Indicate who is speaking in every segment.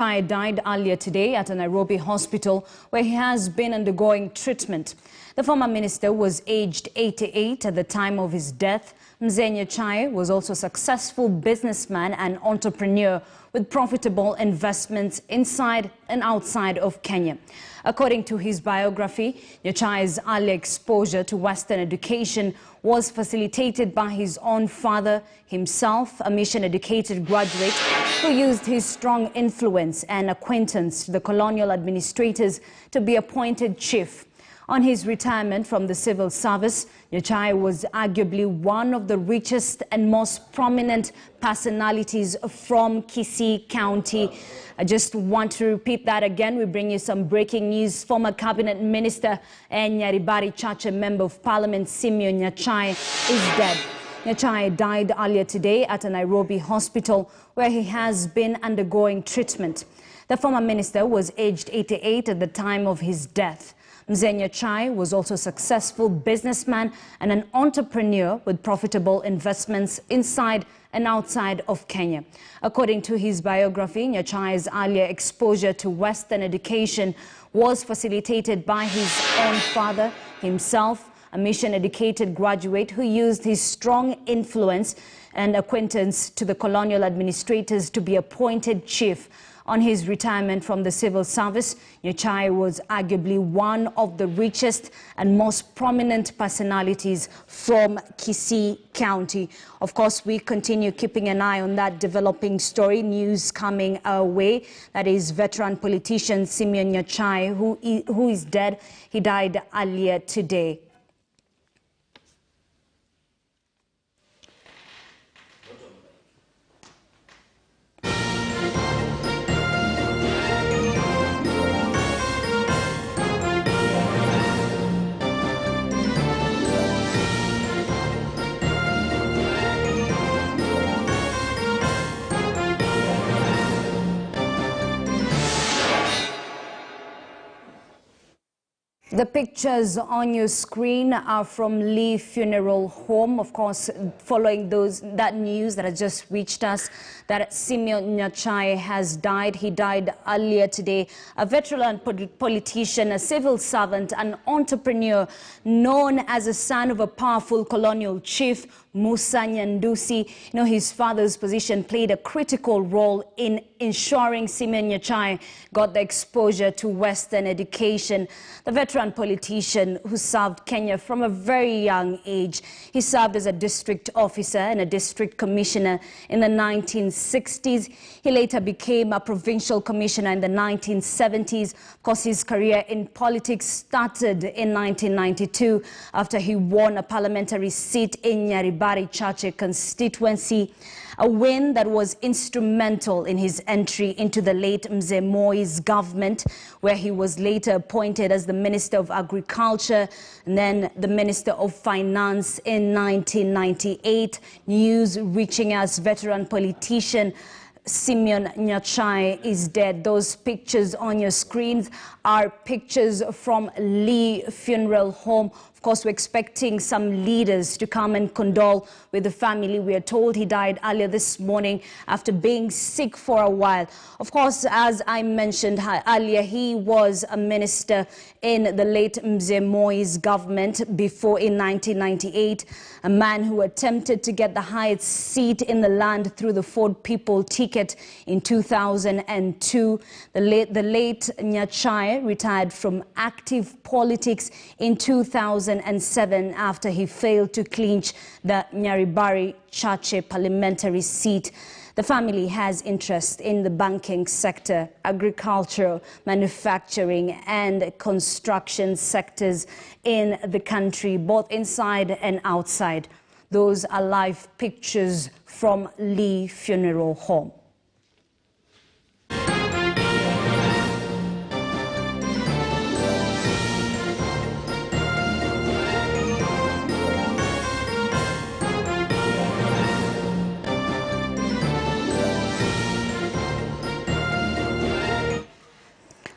Speaker 1: Nyachae died earlier today at a Nairobi hospital where he has been undergoing treatment. The former minister was aged 88 at the time of his death. Nyachae was also a successful businessman and entrepreneur with profitable investments inside and outside of Kenya. According to his biography, Nyachae's early exposure to Western education was facilitated by his own father, himself a mission-educated graduate who used his strong influence and acquaintance to the colonial administrators to be appointed chief. On his retirement from the civil service, Nyachae was arguably one of the richest and most prominent personalities from Kisii County. I just want to repeat that again. We bring you some breaking news. Former cabinet minister and Recollections member of parliament Simeon Nyachae is dead. Nyachae died earlier today at a Nairobi hospital where he has been undergoing treatment. The former minister was aged 88 at the time of his death. Nyachae was also a successful businessman and an entrepreneur with profitable investments inside and outside of Kenya. According to his biography, Nyachae's earlier exposure to Western education was facilitated by his own father, himself a mission-educated graduate who used his strong influence and acquaintance to the colonial administrators to be appointed chief. On his retirement from the civil service, Nyachae was arguably one of the richest and most prominent personalities from Kisii County. Of course, we continue keeping an eye on that developing story. News coming our way. That is veteran politician Simeon Nyachae, who is dead. He died earlier today. The pictures on your screen are from Lee Funeral Home. Of course, following that news that has just reached us that Simeon Nyachae has died. He died earlier today. A veteran politician, a civil servant, an entrepreneur, known as a son of a powerful colonial chief, Musa Nyandusi. You know, his father's position played a critical role in ensuring Simeon Nyachae got the exposure to Western education. The veteran politician who served Kenya from a very young age. He served as a district officer and a district commissioner in the 1960s. He later became a provincial commissioner in the 1970s. Of course, his career in politics started in 1992 after he won a parliamentary seat in Recollections constituency, a win that was instrumental in his entry into the late Mzee Moi's government, where he was later appointed as the Minister of Agriculture and then the Minister of Finance in 1998. News reaching us, veteran politician Simeon Nyachae is dead. Those pictures on your screens are pictures from Lee Funeral Home. Of course, we're expecting some leaders to come and condole with the family. We are told he died earlier this morning after being sick for a while. Of course, as I mentioned earlier, he was a minister in the late Mzee Moi's government before in 1998, a man who attempted to get the highest seat in the land through the Ford People ticket in 2002. The late Nyachae retired from active politics in 2007 after he failed to clinch the Recollections parliamentary seat. The family has interest in the banking sector, agriculture, manufacturing and construction sectors in the country, both inside and outside. Those are live pictures from Lee Funeral Home.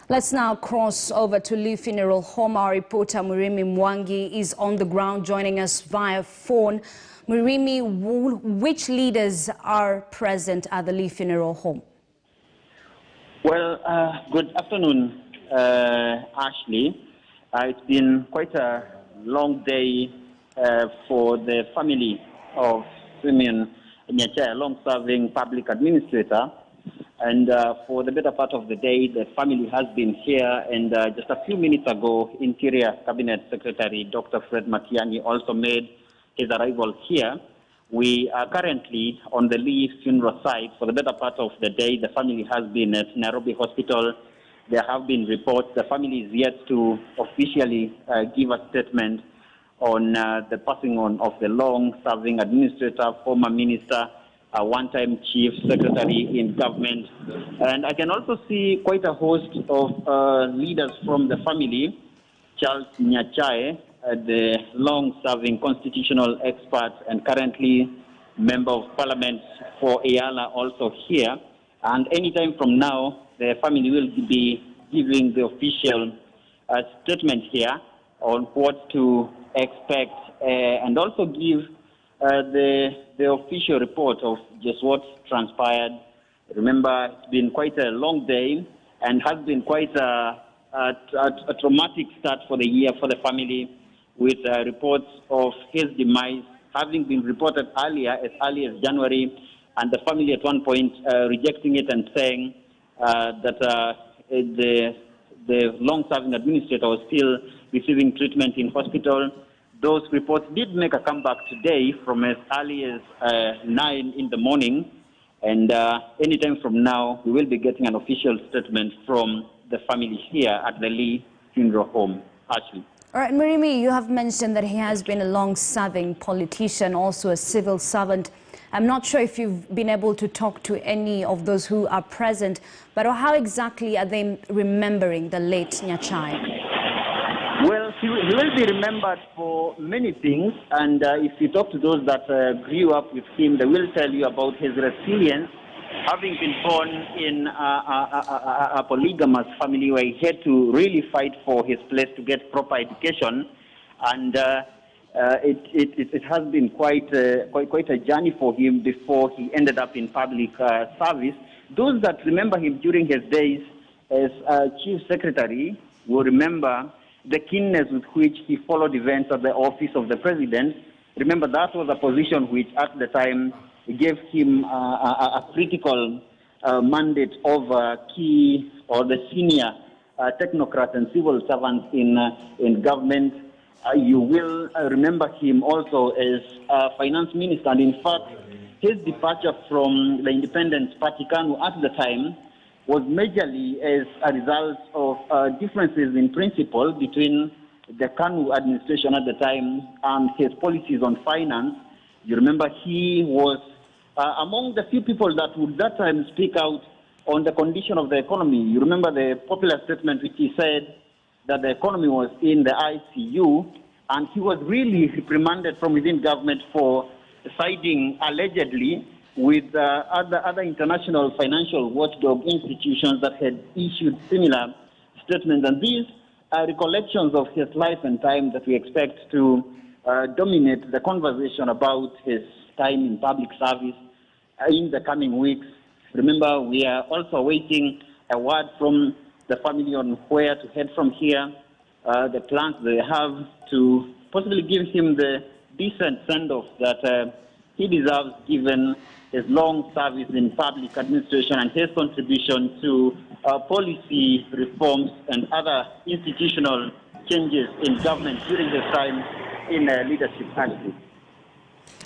Speaker 1: Let's now cross over to Lee Funeral Home. Our reporter Murimi Mwangi is on the ground joining us via phone. Murimi, which leaders are present at the Lee Funeral Home?
Speaker 2: Well, good afternoon, Ashley. It's been quite a long day for the family of Simeon Nyachae, a long-serving public administrator. And for the better part of the day, the family has been here. And just a few minutes ago, Interior Cabinet Secretary Dr. Fred Matiang'i also made his arrival here. We are currently on the Lee funeral site. For the better part of the day, the family has been at Nairobi Hospital. There have been reports. The family is yet to officially give a statement on the passing on of the long-serving administrator, former minister, a one-time chief secretary in government. And I can also see quite a host of leaders from the family. Charles Nyachae, the long-serving constitutional expert and currently member of parliament for Ayala, also here. And anytime from now, the family will be giving the official statement here on what to expect and also give the official report of just what transpired. Remember, it's been quite a long day and has been quite a traumatic start for the year for the family, with reports of his demise having been reported as early as January, and the family at one point rejecting it and saying that the long-serving administrator was still receiving treatment in hospital. Those reports did make a comeback today from as early as 9 in the morning, and anytime from now, we will be getting an official statement from the family here at the Lee Funeral Home. Ashley.
Speaker 1: All right, Murimi, you have mentioned that he has been a long-serving politician, also a civil servant. I'm not sure if you've been able to talk to any of those who are present, but how exactly are they remembering the late Nyachae?
Speaker 2: Well, he will be remembered for many things, and if you talk to those that grew up with him, they will tell you about his resilience, having been born in a polygamous family where he had to really fight for his place to get proper education, and it has been quite a journey for him before he ended up in public service. Those that remember him during his days as chief secretary will remember the keenness with which he followed events at the office of the president. Remember, that was a position which at the time gave him a critical mandate over key or the senior technocrats and civil servants in government. You will remember him also as finance minister, and in fact, his departure from the Independence Party, KANU, at the time was majorly as a result of differences in principle between the KANU administration at the time and his policies on finance. You remember he was among the few people that would that time speak out on the condition of the economy. You remember the popular statement which he said that the economy was in the ICU, and he was really reprimanded from within government for siding allegedly with other international financial watchdog institutions that had issued similar statements. And these are recollections of his life and time that we expect to dominate the conversation about his time in public service in the coming weeks. Remember, we are also awaiting a word from the family on where to head from here, the plans they have to possibly give him the decent send-off that he deserves, given his long service in public administration and his contribution to policy reforms and other institutional changes in government during his time in leadership. Actually.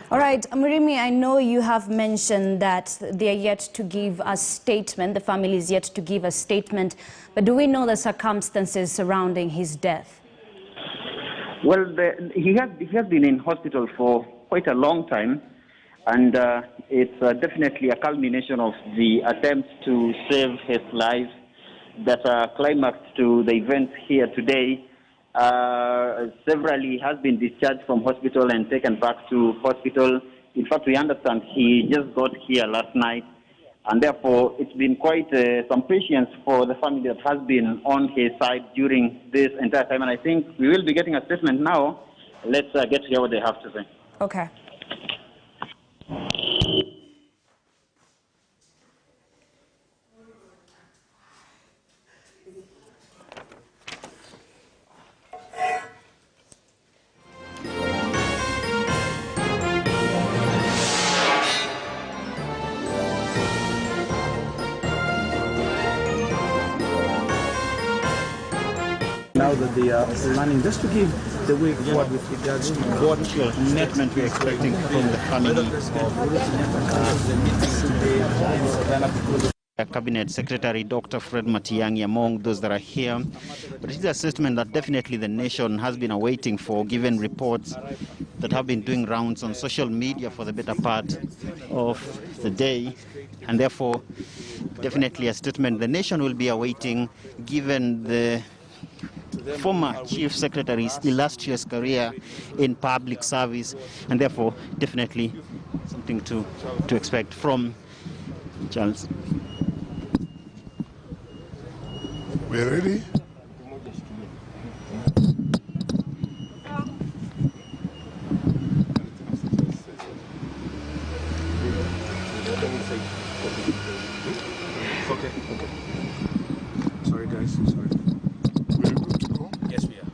Speaker 1: All right, Murimi, I know you have mentioned that they are yet to give a statement, the family is yet to give a statement, but do we know the circumstances surrounding his death?
Speaker 2: Well, he has been in hospital for quite a long time, and it's definitely a culmination of the attempts to save his life that climaxed to the events here today. Severally has been discharged from hospital and taken back to hospital. In fact, we understand he just got here last night, and therefore it's been quite some patience for the family that has been on his side during this entire time. And I think we will be getting a statement now. Let's get to hear what they have to say.
Speaker 1: Okay.
Speaker 3: now that they are planning just to give the way forward with regards to
Speaker 4: what statement we're expecting from the family of Cabinet Secretary Dr. Fred Matiang'i among those that are here. But it is a statement that definitely the nation has been awaiting for, given reports that have been doing rounds on social media for the better part of the day. And therefore, definitely a statement the nation will be awaiting, given the former chief secretary's illustrious career in public service, and therefore definitely something to expect from Charles.
Speaker 5: We're ready?
Speaker 3: Okay. Sorry, guys. Sorry.
Speaker 5: We're good to go?
Speaker 3: Yes, we are.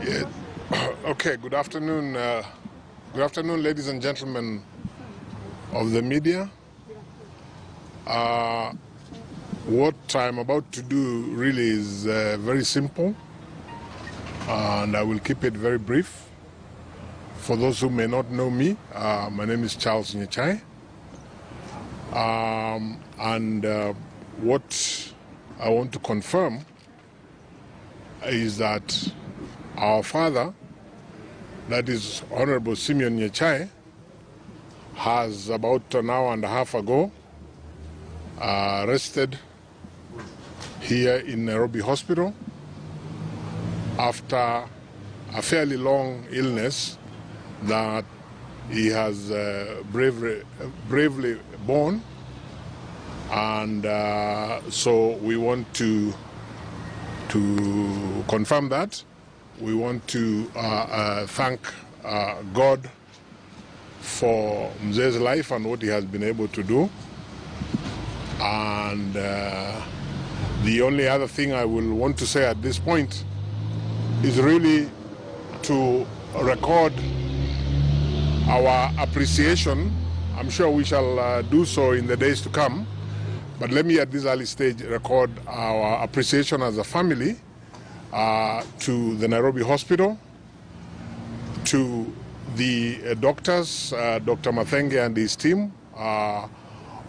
Speaker 5: Yeah. Okay, good afternoon. Good afternoon, ladies and gentlemen of the media. What I'm about to do really is very simple, and I will keep it very brief. For those who may not know me, my name is Charles Nyachae. What I want to confirm is that our father, that is Honorable Simeon Nyachae, has about an hour and a half ago rested here in Nairobi Hospital after a fairly long illness that he has bravely borne, and so we want to confirm that. We want to thank God for Mzee's life and what he has been able to do. And the only other thing I will want to say at this point is really to record our appreciation. I'm sure we shall do so in the days to come, but let me at this early stage record our appreciation as a family to the Nairobi Hospital, to the doctors, Dr. Mathenge and his team,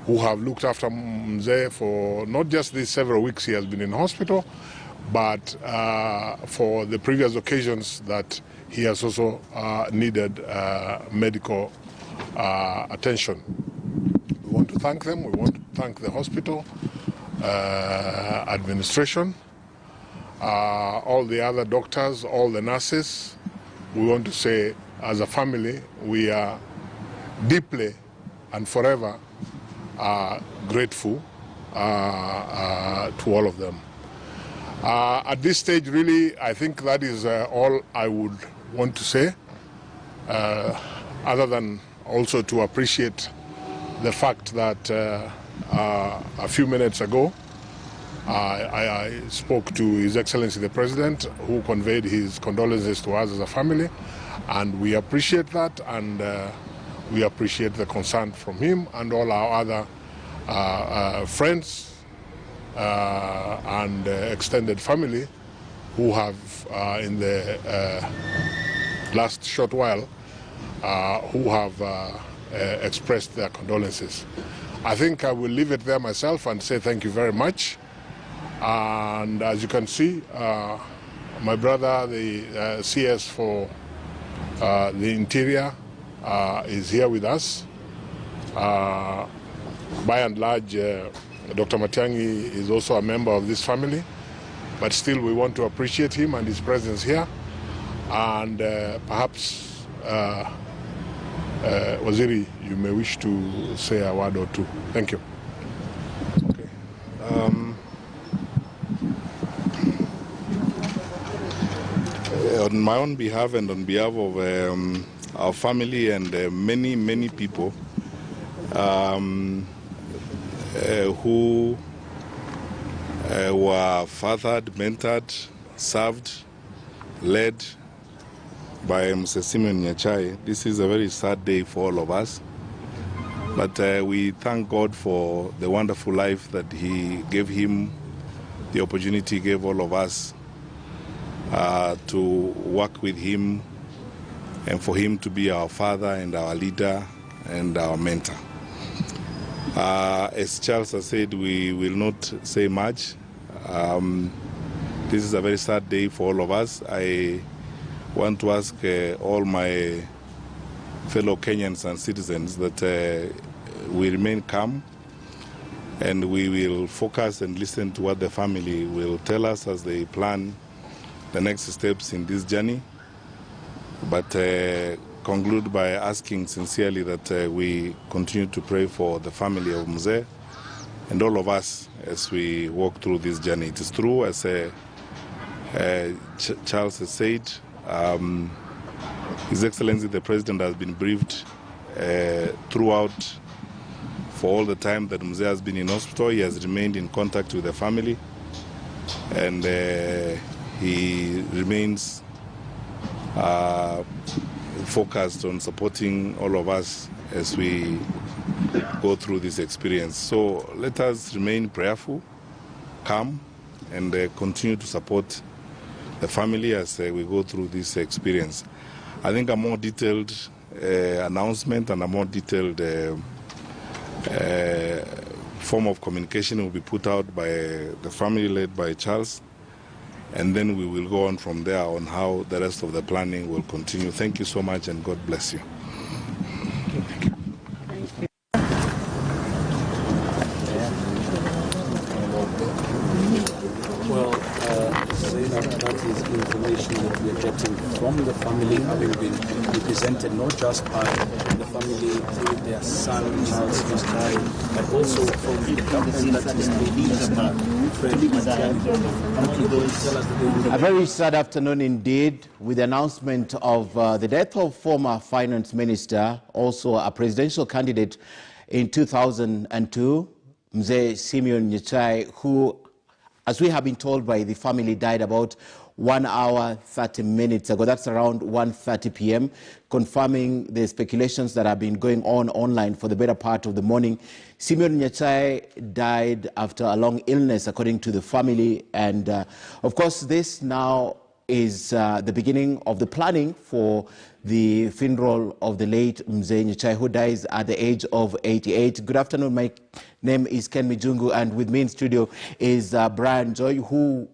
Speaker 5: who have looked after Mzee for not just these several weeks he has been in hospital, but for the previous occasions that he has also needed medical attention. We want to thank them. We want to thank the hospital administration, all the other doctors, all the nurses. We want to say, as a family, we are deeply and forever grateful to all of them. At this stage, really, I think that is all I would want to say, other than also to appreciate the fact that a few minutes ago I spoke to His Excellency the President, who conveyed his condolences to us as a family, and we appreciate that, and we appreciate the concern from him and all our other friends and extended family who have in the last short while who have expressed their condolences. I think I will leave it there myself and say thank you very much. And as you can see, my brother, the CS for the Interior, is here with us. By and large, Dr. Matiang'i is also a member of this family, but still we want to appreciate him and his presence here. And perhaps, Waziri, you may wish to say a word or two. Thank you.
Speaker 6: Okay. On my own behalf and on behalf of our family and many people who were fathered, mentored, served, led by Mr. Simeon Nyachae, this is a very sad day for all of us. But we thank God for the wonderful life that He gave him, the opportunity he gave all of us to work with him and for him to be our father and our leader and our mentor. As Charles has said, we will not say much. This is a very sad day for all of us. I want to ask all my fellow Kenyans and citizens that we remain calm and we will focus and listen to what the family will tell us as they plan the next steps in this journey. But conclude by asking sincerely that we continue to pray for the family of Mzee and all of us as we walk through this journey. It is true, as Charles has said, His Excellency the President has been briefed throughout for all the time that Mzee has been in hospital. He has remained in contact with the family, and he remains focused on supporting all of us as we go through this experience. So let us remain prayerful, calm, and continue to support the family as we go through this experience. I think a more detailed announcement and a more detailed form of communication will be put out by the family led by Charles, and then we will go on from there on how the rest of the planning will continue. Thank you so much, and God bless you.
Speaker 3: Well, that is information that we are getting from the family, having been represented not just by the family through their son Charles Nyachae, but also from the government that is leading.
Speaker 7: A very sad afternoon indeed, with the announcement of the death of former finance minister, also a presidential candidate in 2002, Mzee Simeon Nyachae, who, as we have been told by the family, died about 1 hour 30 minutes ago. That's around 1:30 p.m., confirming the speculations that have been going on online for the better part of the morning. Simeon Nyachae died after a long illness, according to the family. And of course, this now is the beginning of the planning for the funeral of the late Mzee Nyachae, who dies at the age of 88. Good afternoon. My name is Ken Mijungu, and with me in studio is Brian Joy, who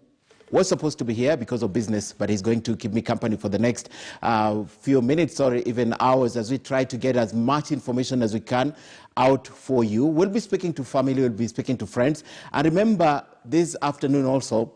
Speaker 7: was supposed to be here because of business, but he's going to keep me company for the next few minutes or even hours as we try to get as much information as we can out for you. We'll be speaking to family, we'll be speaking to friends. And remember, this afternoon also,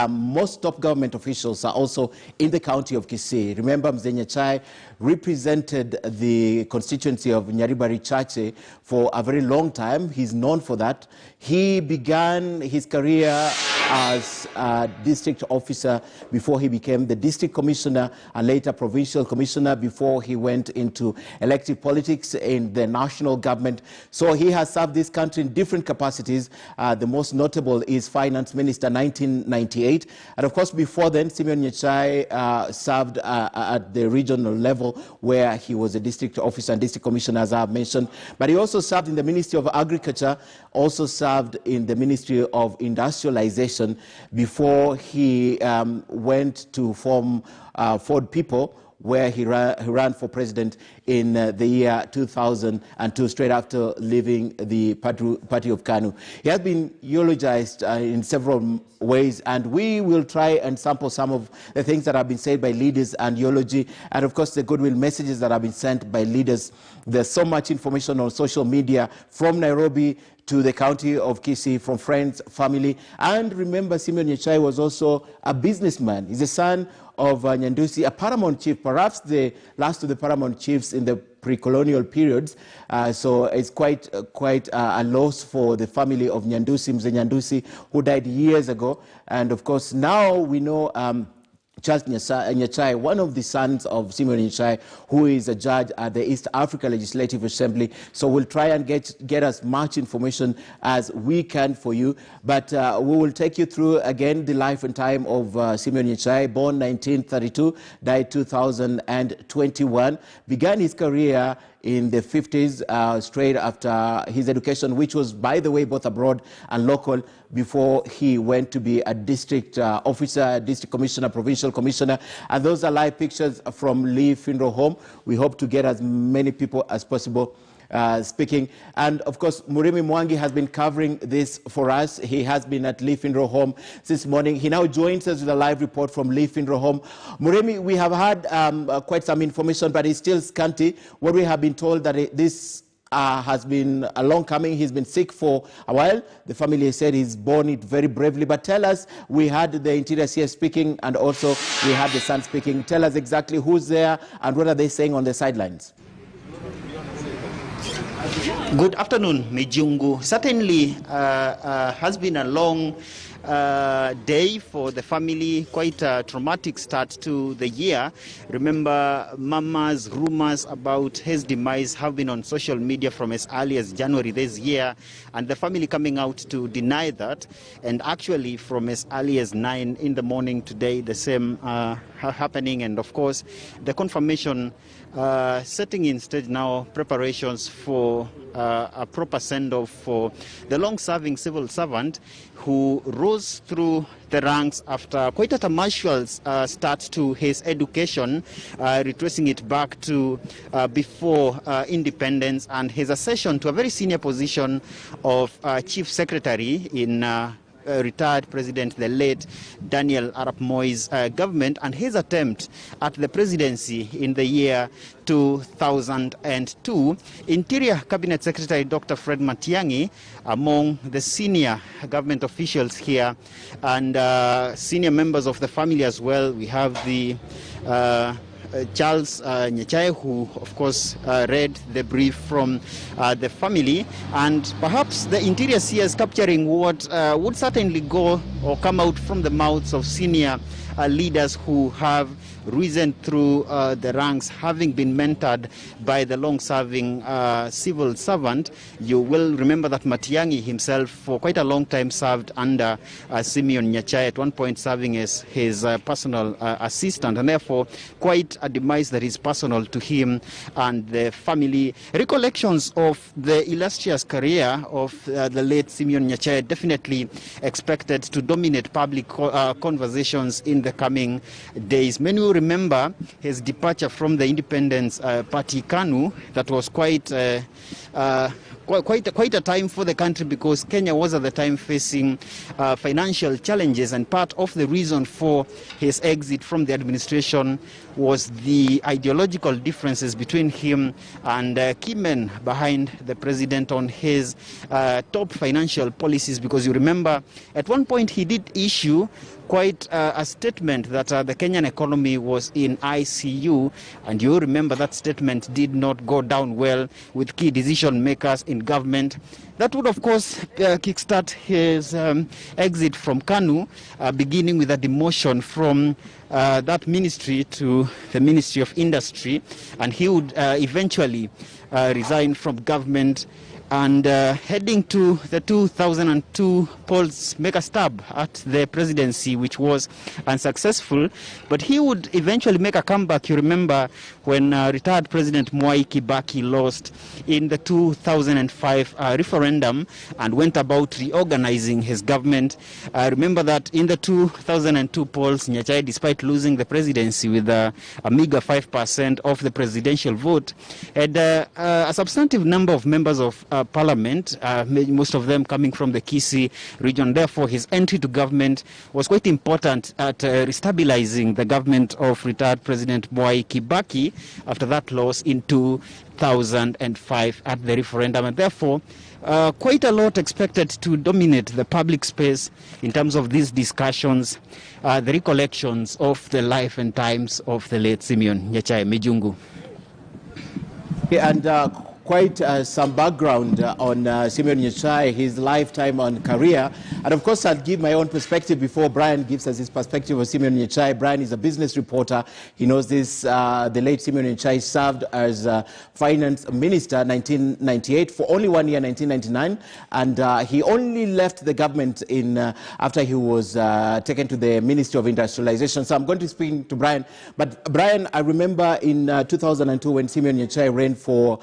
Speaker 7: most top government officials are also in the county of Kisii. Remember, Mzee Nyachae represented the constituency of Nyaribari-Chache for a very long time. He's known for that. He began his career as a district officer before he became the district commissioner and later provincial commissioner before he went into elective politics in the national government. So he has served this country in different capacities. The most notable is finance minister 1998. And of course, before then, Simeon Nyachae served at the regional level where he was a district officer and district commissioner, as I have mentioned. But he also served in the Ministry of Agriculture, also served in the Ministry of Industrialization before he went to form Ford People, where he ran for president in the year 2002, straight after leaving the party of KANU. He has been eulogized in several ways, and we will try and sample some of the things that have been said by leaders and eulogy, and of course the goodwill messages that have been sent by leaders. There's so much information on social media from Nairobi to the county of Kisii, from friends, family. And remember, Simeon Nyachae was also a businessman. He's the son of Nyandusi, a paramount chief, perhaps the last of the paramount chiefs in the pre-colonial periods. So it's quite a loss for the family of Nyandusi, Mzee Nyandusi, who died years ago. And of course, now we know Charles Nyachae, one of the sons of Simeon Nyachae, who is a judge at the East Africa Legislative Assembly. So we'll try and get as much information as we can for you. But we will take you through, again, the life and time of Simeon Nyachae, born 1932, died 2021, began his career in the 50s, straight after his education, which was, by the way, both abroad and local, before he went to be a district officer, district commissioner, provincial commissioner. And those are live pictures from Lee Funeral Home. We hope to get as many people as possible speaking. And of course, Murimi Mwangi has been covering this for us. He has been at Lee Funeral Home since morning. He now joins us with a live report from Lee Funeral Home. Murimi, we have had quite some information, but it's still scanty. What we have been told that this has been a long coming. He's been sick for a while. The family said he's borne it very bravely. But tell us, we had the interior CS speaking, and also we had the son speaking. Tell us exactly who's there and what are they saying on the sidelines.
Speaker 4: Good afternoon, Mijungu. Certainly has been a long day for the family, quite a traumatic start to the year. Remember, Mama's rumors about his demise have been on social media from as early as January this year, and the family coming out to deny that. And actually, from as early as 9 in the morning today, the same happening. And of course, the confirmation setting in stage now preparations for a proper send-off for the long-serving civil servant who rose through the ranks after quite a tumultuous start to his education, retracing it back to before independence, and his accession to a very senior position of Chief Secretary in retired President, the late Daniel Arap Moi's government, and his attempt at the presidency in the year 2002. Interior Cabinet Secretary Dr. Fred Matiang'i, among the senior government officials here, and senior members of the family as well. We have the Charles Nyachae, who of course read the brief from the family, and perhaps the interior CS capturing what would certainly go or come out from the mouths of senior leaders who have risen through the ranks, having been mentored by the long-serving civil servant. You will remember that Matiang'i himself for quite a long time served under Simeon Nyachae, at one point serving as his personal assistant, and therefore quite a demise that is personal to him and the family. Recollections of the illustrious career of the late Simeon Nyachae definitely expected to dominate public conversations in the coming days. Many will remember his departure from the Independence Party, KANU. That was quite a time for the country, because Kenya was at the time facing financial challenges, and part of the reason for his exit from the administration was the ideological differences between him and key men behind the president on his top financial policies. Because you remember, at one point he did issue quite a statement that the Kenyan economy was in ICU, and you remember that statement did not go down well with key decision makers in government. That would, of course, kickstart his exit from KANU, beginning with a demotion from that ministry to the Ministry of Industry, and he would eventually resign from government and heading to the 2002 polls, make a stab at the presidency, which was unsuccessful. But he would eventually make a comeback. You remember when retired President Mwai Kibaki lost in the 2005 referendum and went about reorganizing his government. Remember that in the 2002 polls, Nyachae, despite losing the presidency with a meager 5% of the presidential vote, had a substantive number of members of parliament, most of them coming from the Kisii region. Therefore, his entry to government was quite important at restabilizing the government of retired President Mwai Kibaki after that loss in 2005 at the referendum. And therefore, quite a lot expected to dominate the public space in terms of these discussions, the recollections of the life and times of the late Simeon Nyachae. Mijungu.
Speaker 7: And quite some background on Simeon Nyachae, his lifetime and career. And of course, I'll give my own perspective before Brian gives us his perspective of Simeon Nyachae. Brian is a business reporter. He knows this. The late Simeon Nyachae served as finance minister 1998 for only 1 year, 1999. And he only left the government after he was taken to the Ministry of Industrialization. So I'm going to speak to Brian. But Brian, I remember in 2002 when Simeon Nyachae ran for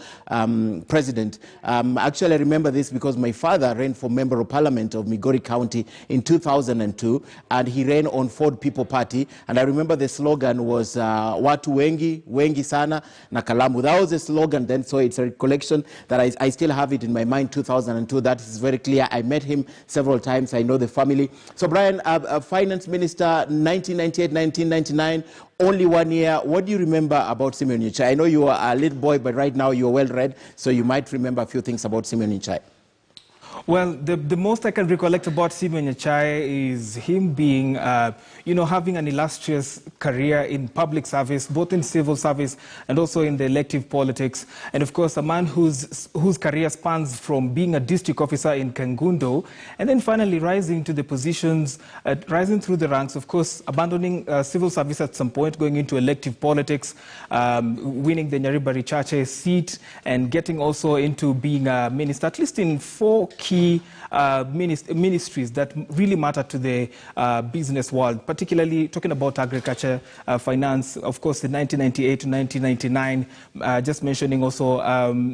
Speaker 7: president. Actually, I remember this because my father ran for member of parliament of Migori County in 2002, and he ran on Ford People Party. And I remember the slogan was Watu wengi, wengi sana, na kalamu. That was the slogan then, so it's a recollection that I still have it in my mind, 2002. That is very clear. I met him several times. I know the family. So Brian, finance minister, 1998, 1999, only 1 year. What do you remember about Simeon Nyachae? I know you are a little boy, but right now you're well read, so you might remember a few things about Simeon Nyachae.
Speaker 8: Well, the most I can recollect about Simeon Nyachae is him being, having an illustrious career in public service, both in civil service and also in the elective politics. And of course, a man whose career spans from being a district officer in Kangundo and then finally rising to the positions, rising through the ranks, of course, abandoning civil service at some point, going into elective politics, winning the Nyaribari Chache seat and getting also into being a minister, at least in 4 key ministries that really matter to the business world, particularly talking about agriculture, finance, of course, the 1998 to 1999, just mentioning also,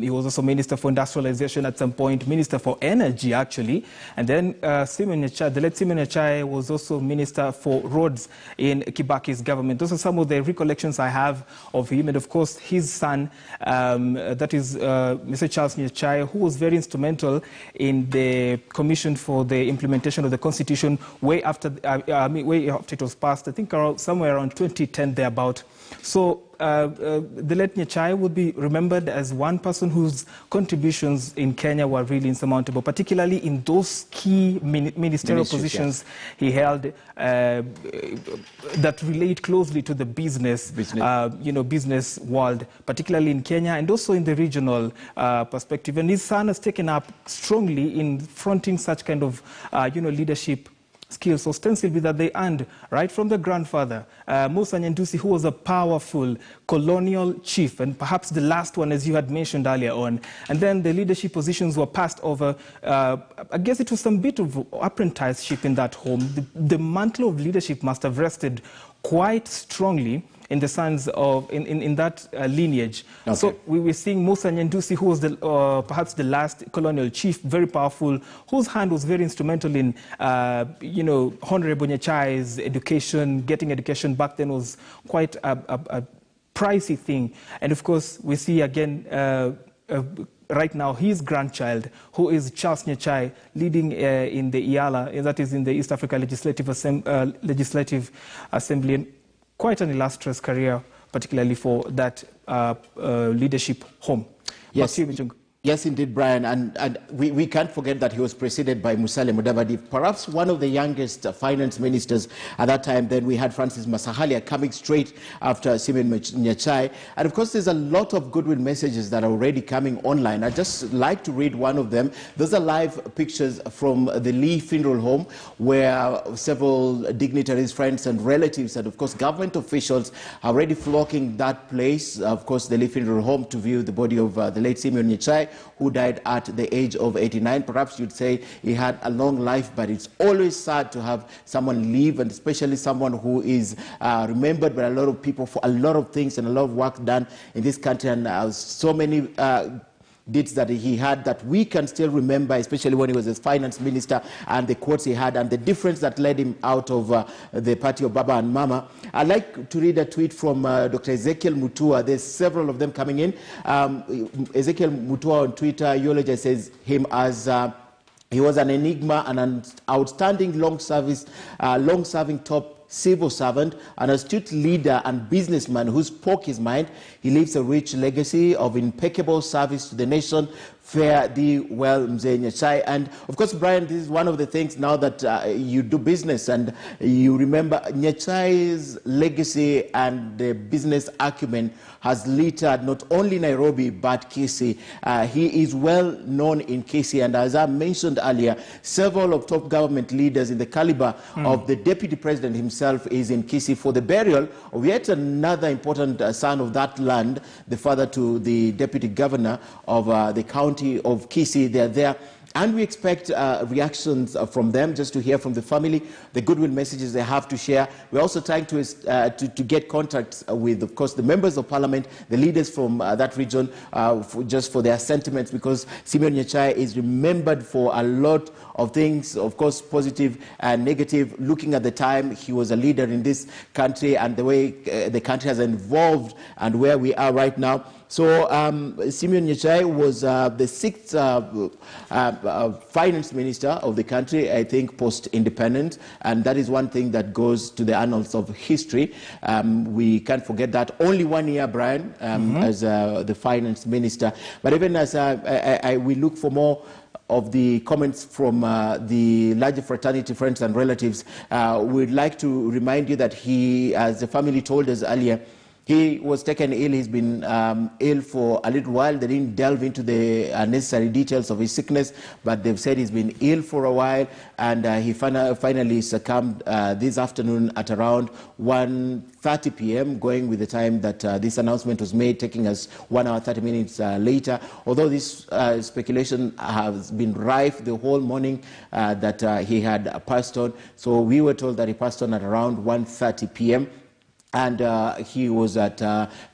Speaker 8: he was also Minister for Industrialization at some point, Minister for Energy, actually, and then Simeon Nyachae, the late Simeon Nyachae was also Minister for Roads in Kibaki's government. Those are some of the recollections I have of him, and of course, his son, that is Mr. Charles Nyachae, who was very instrumental in the commission for the implementation of the constitution way after it was passed, I think somewhere around 2010 thereabout. So the late Nyachae would be remembered as one person whose contributions in Kenya were really insurmountable, particularly in those key ministerial positions he held that relate closely to the business world, particularly in Kenya and also in the regional perspective. And his son has taken up strongly in fronting such kind of leadership skills, ostensibly that they earned right from the grandfather, Musa Nyandusi, who was a powerful colonial chief, and perhaps the last one, as you had mentioned earlier on. And then the leadership positions were passed over, I guess it was some bit of apprenticeship in that home. The mantle of leadership must have rested quite strongly in the sons of, in that lineage. Okay. So we were seeing Musa Nyandusi, who was perhaps the last colonial chief, very powerful, whose hand was very instrumental in, Honorable Nyachae's education. Getting education back then was quite a pricey thing. And of course, we see again, right now, his grandchild, who is Charles Nyachae, leading in the IALA, that is in the East Africa Legislative Assembly. And quite an illustrious career, particularly for that leadership home.
Speaker 7: Yes. Yes, indeed, Brian. And we can't forget that he was preceded by Musalia Mudavadi, perhaps one of the youngest finance ministers at that time. Then we had Francis Masahalia coming straight after Simeon Nyachae. And of course, there's a lot of goodwill messages that are already coming online. I'd just like to read one of them. Those are live pictures from the Lee Funeral Home, where several dignitaries, friends, and relatives, and of course, government officials are already flocking that place, of course, the Lee Funeral Home, to view the body of the late Simeon Nyachae, who died at the age of 89. Perhaps you'd say he had a long life, but it's always sad to have someone leave, and especially someone who is remembered by a lot of people for a lot of things and a lot of work done in this country, and so many deeds that he had that we can still remember, especially when he was as finance minister, and the quotes he had and the difference that led him out of the party of Baba and Mama. I'd like to read a tweet from Dr. Ezekiel Mutua. There's several of them coming in. Ezekiel Mutua on Twitter eulogizes says him as he was an enigma and an outstanding long-serving top civil servant, an astute leader and businessman who spoke his mind. He leaves a rich legacy of impeccable service to the nation, Fare thee well, Mzee Nyachae. And of course, Brian, this is one of the things now that you do business and you remember Nyachae's legacy and the business acumen has littered not only Nairobi but Kisii. He is well known in Kisii, and as I mentioned earlier, several of top government leaders in the caliber of the deputy president himself is in Kisii for the burial of yet another important son of that land, the father to the deputy governor of the county of Kisii. They are there, and we expect reactions from them, just to hear from the family, the goodwill messages they have to share. We're also trying to get contacts with, of course, the members of parliament, the leaders from that region, just for their sentiments, because Simeon Nyachae is remembered for a lot of things, of course, positive and negative. Looking at the time he was a leader in this country and the way the country has evolved and where we are right now. So Simeon Nyachae was the sixth finance minister of the country, I think, post-independence, and that is one thing that goes to the annals of history. We can't forget that. Only 1 year, Brian, as the finance minister. But even as we look for more of the comments from the larger fraternity, friends and relatives, we'd like to remind you that he, as the family told us earlier, he was taken ill. He's been ill for a little while. They didn't delve into the necessary details of his sickness, but they've said he's been ill for a while, and he finally succumbed this afternoon at around 1:30 p.m., going with the time that this announcement was made, taking us 1 hour 30 minutes later. Although this speculation has been rife the whole morning that he had passed on. So we were told that he passed on at around 1:30 p.m. And he was at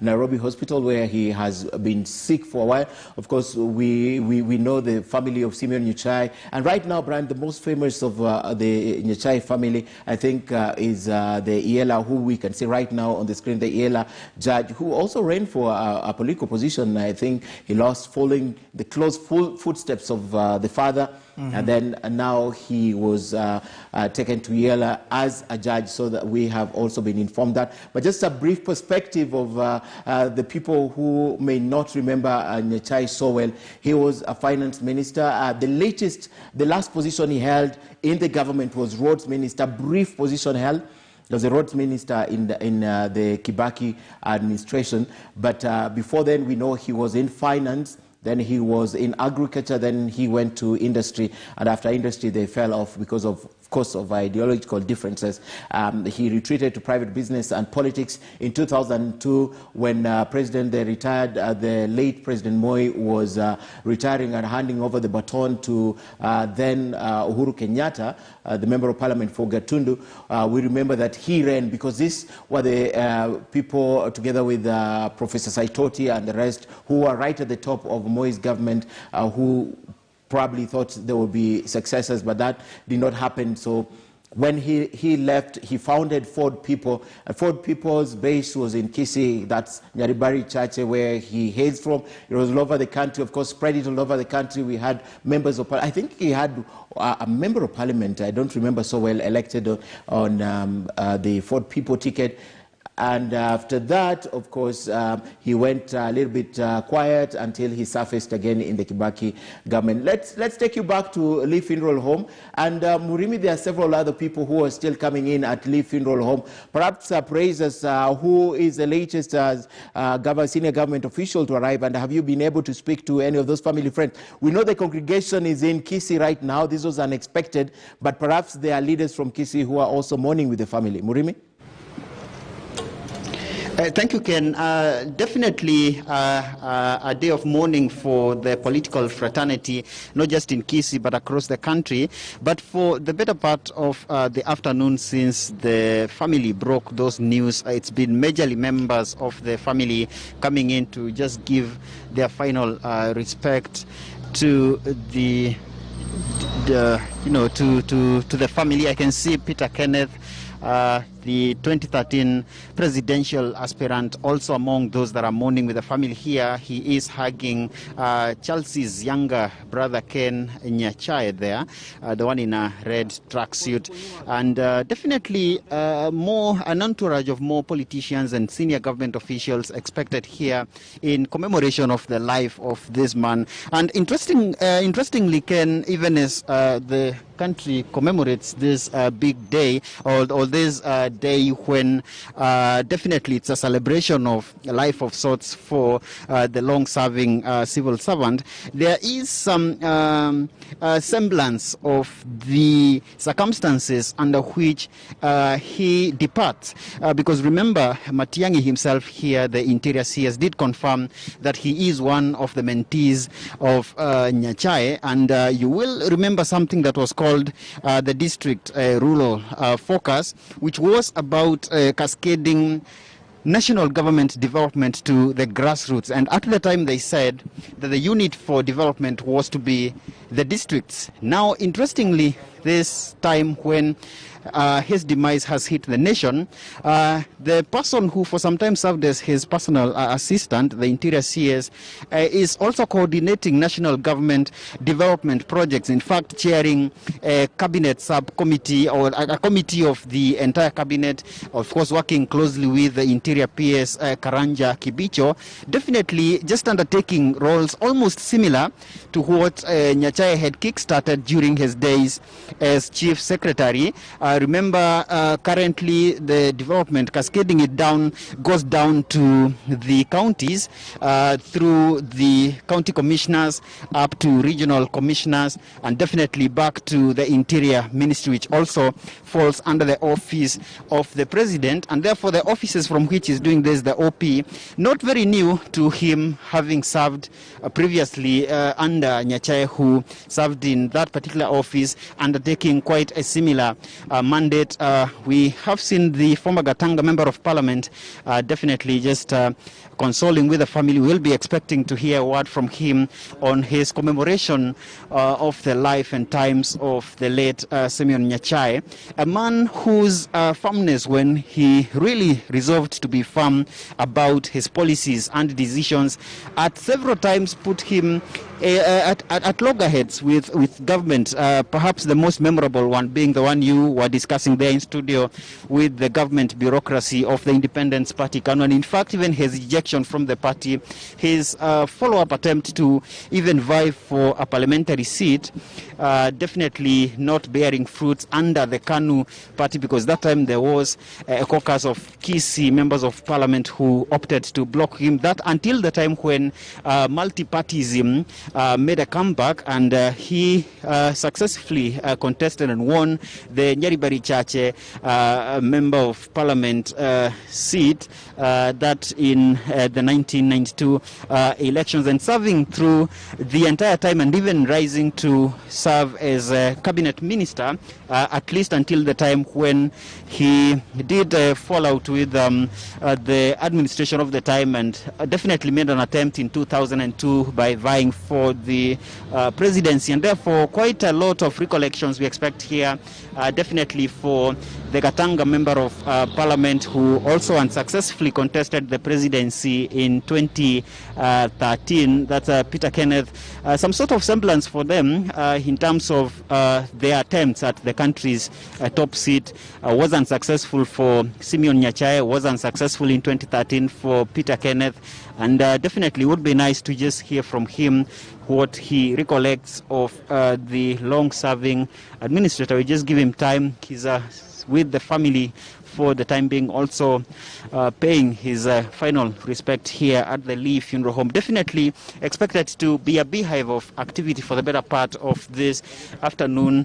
Speaker 7: Nairobi Hospital, where he has been sick for a while. Of course, we know the family of Simeon Nyachae. And right now, Brian, the most famous of the Nyachae family, I think, is the Iela, who we can see right now on the screen, the Iela judge, who also ran for a political position. I think he lost following the close footsteps of the father. And then now he was taken to Iela as a judge, so that we have also been informed that. But just a brief perspective of the people who may not remember Nyachae so well. He was a finance minister. The last position he held in the government was roads minister, brief position held. He was a roads minister in the Kibaki administration. But before then, we know he was in finance. Then he was in agriculture, then he went to industry, and after industry they fell off because of course, of ideological differences. He retreated to private business and politics. In 2002, when the late President Moi was retiring and handing over the baton to then Uhuru Kenyatta, the Member of Parliament for Gatundu, we remember that he ran because these were the people, together with Professor Saitoti and the rest, who were right at the top of Moi's government, who probably thought there would be successors, but that did not happen. So when he left, he founded Ford People. Ford People's base was in Kisii, that's Nyaribari Chache, where he hails from. It was all over the country, of course, spread it all over the country. We had members of parliament. I think he had a member of parliament, I don't remember so well, elected on the Ford People ticket. And after that, of course, he went a little bit quiet until he surfaced again in the Kibaki government. Let's take you back to Lee Funeral Home. And Murimi, there are several other people who are still coming in at Lee Funeral Home. Perhaps praise us, who is the latest senior government official to arrive, and have you been able to speak to any of those family friends? We know the congregation is in Kisii right now. This was unexpected, but perhaps there are leaders from Kisii who are also mourning with the family. Murimi?
Speaker 4: Thank you, Ken. Definitely a day of mourning for the political fraternity, not just in Kisii, but across the country. But for the better part of the afternoon since the family broke those news, it's been majorly members of the family coming in to just give their final respect to the family. I can see Peter Kenneth, the 2013 presidential aspirant, also among those that are mourning with the family here. He is hugging Chelsea's younger brother, Ken Nyachae there, the one in a red tracksuit. And definitely an entourage of more politicians and senior government officials expected here in commemoration of the life of this man. And interestingly, Ken, even as the country commemorates this big day, or this day when definitely it's a celebration of a life of sorts for the long-serving civil servant, there is some semblance of the circumstances under which he departs. Because remember, Matiang'i himself here, the Interior CS, did confirm that he is one of the mentees of Nyachae, and you will remember something that was called the district rural focus, which was about cascading national government development to the grassroots. And at the time they said that the unit for development was to be the districts. Now, interestingly, this time when his demise has hit the nation, the person who for some time served as his personal assistant, the Interior CS, is also coordinating national government development projects. In fact, chairing a cabinet subcommittee, or a committee of the entire cabinet, of course working closely with the Interior PS Karanja Kibicho, definitely just undertaking roles almost similar to what Nyachae had kick-started during his days as Chief Secretary. Remember, currently the development, cascading it down, goes down to the counties through the county commissioners up to regional commissioners, and definitely back to the Interior Ministry, which also falls under the office of the President, and therefore the offices from which he's doing this, the OP, not very new to him, having served previously under Nyachae, who served in that particular office, undertaking quite a similar mandate. We have seen the former Gatanga Member of Parliament definitely just consoling with the family. We'll be expecting to hear a word from him on his commemoration of the life and times of the late Simeon Nyachae, a man whose firmness, when he really resolved to be firm about his policies and decisions, at several times put him at loggerheads with government, perhaps the most memorable one being the one you were discussing there in studio with the government bureaucracy of the Independence Party, KANU, and in fact even his ejection from the party, his follow-up attempt to even vie for a parliamentary seat, definitely not bearing fruits under the KANU party, because that time there was a caucus of Kisii members of parliament who opted to block him. That until the time when multi-partyism made a comeback, and he successfully contested and won the Nyaribari Chache member of parliament seat that in the 1992 elections, and serving through the entire time, and even rising to serve as a cabinet minister, at least until the time when he did fall out with the administration of the time, and definitely made an attempt in 2002 by vying for the presidency. And therefore quite a lot of recollections we expect here, definitely for the Gatanga member of parliament, who also unsuccessfully contested the presidency in 2013. That's Peter Kenneth. Some sort of semblance for them in terms of their attempts at the country's top seat was unsuccessful for Simeon Nyachae, was unsuccessful in 2013 for Peter Kenneth, and definitely would be nice to just hear from him what he recollects of the long-serving administrator. We just give him time. He's with the family for the time being, also paying his final respect here at the Lee Funeral Home. Definitely expected to be a beehive of activity for the better part of this afternoon,